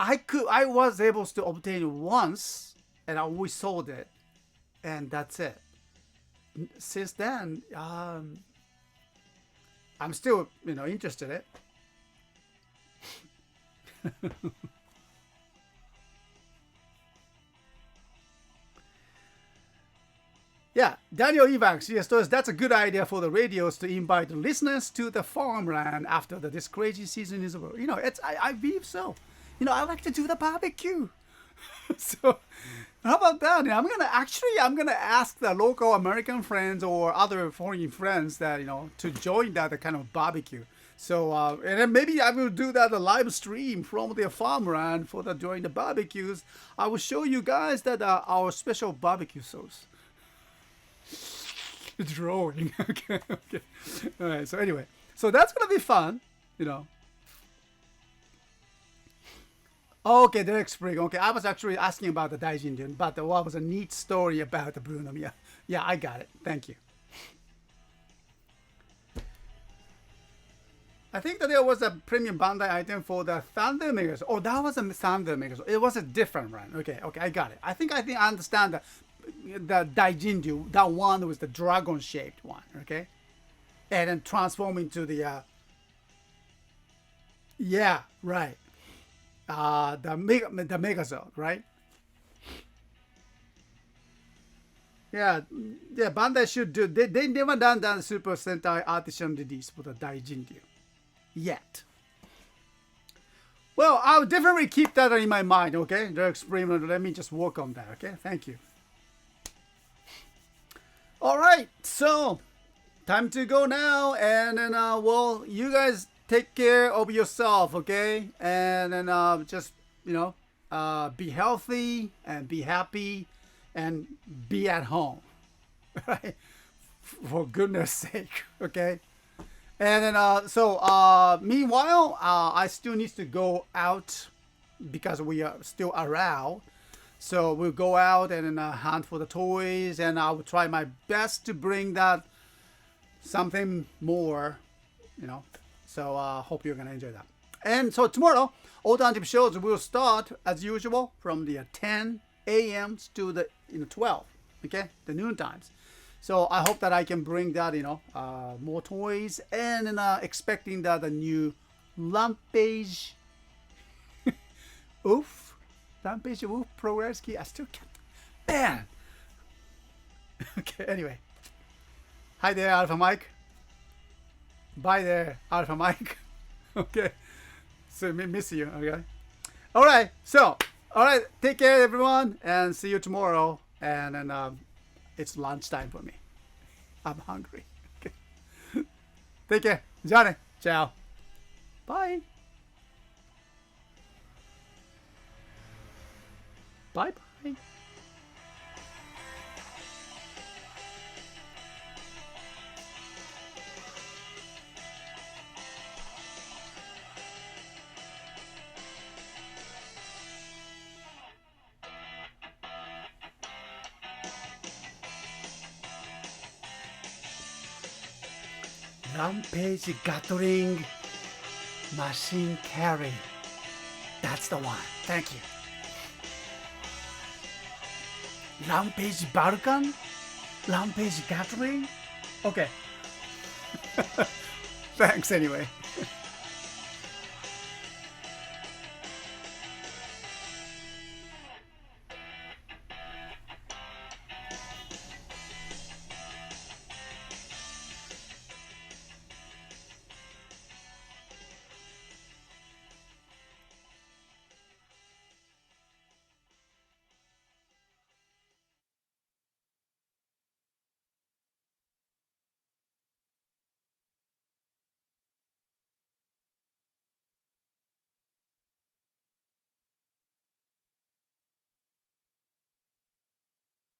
I was able to obtain it once, and I always sold it. And that's it. Since then, I'm still, interested in it. Yeah, Daniel Evans, CSTOYS, that's a good idea for the radios to invite listeners to the farmland after this crazy season is over. I believe so. I like to do the barbecue. So, how about that? I'm gonna ask the local American friends or other foreign friends that to join that kind of barbecue. So, and then maybe I will do that a live stream from the farmland during the barbecues. I will show you guys that our special barbecue sauce. It's rolling. Okay. All right. So anyway, that's gonna be fun. Okay, Derek Spring. Okay, I was actually asking about the Daijinryu, but what was a neat story about the Bruno? Yeah, I got it. Thank you. I think that there was a Premium Bandai item for the Thunder Megas. Oh, that was a Thunder Megas. It was a different one. Okay, I got it. I think I understand the Daijinryu. That one was the dragon shaped one. Okay, and then transform into the yeah, right. The Megazord, right? Yeah, Bandai should do. They never done that Super Sentai Artisan release for the Daijinryu yet. Well, I'll definitely keep that in my mind, okay? Derek Spring, let me just work on that, okay? Thank you. All right, so time to go now, and then well, you guys take care of yourself, okay? And then just be healthy and be happy and be at home, right? For goodness sake, okay? And then so meanwhile, I still need to go out because we are still around. So we'll go out and then hunt for the toys, and I will try my best to bring that something more, So hope you're gonna enjoy that. And so tomorrow, alternative shows will start as usual from the 10 a.m. to the 12, okay, the noon times. So I hope that I can bring that, more toys, and expecting that the new Rampage, Rampage Oof Progress Key. I still can't, man. Okay, anyway. Hi there, Alpha Mike. Bye there, Alpha Mike. Okay, so miss you. Okay. All right. So All right, take care, everyone, and see you tomorrow. And then it's lunchtime for me. I'm hungry. Okay. Take care. じゃあね。Ciao. Bye. Bye bye. Rampage Gatling Machine Carry. That's the one. Thank you. Rampage Balkan? Rampage Gatling? Okay. Thanks anyway.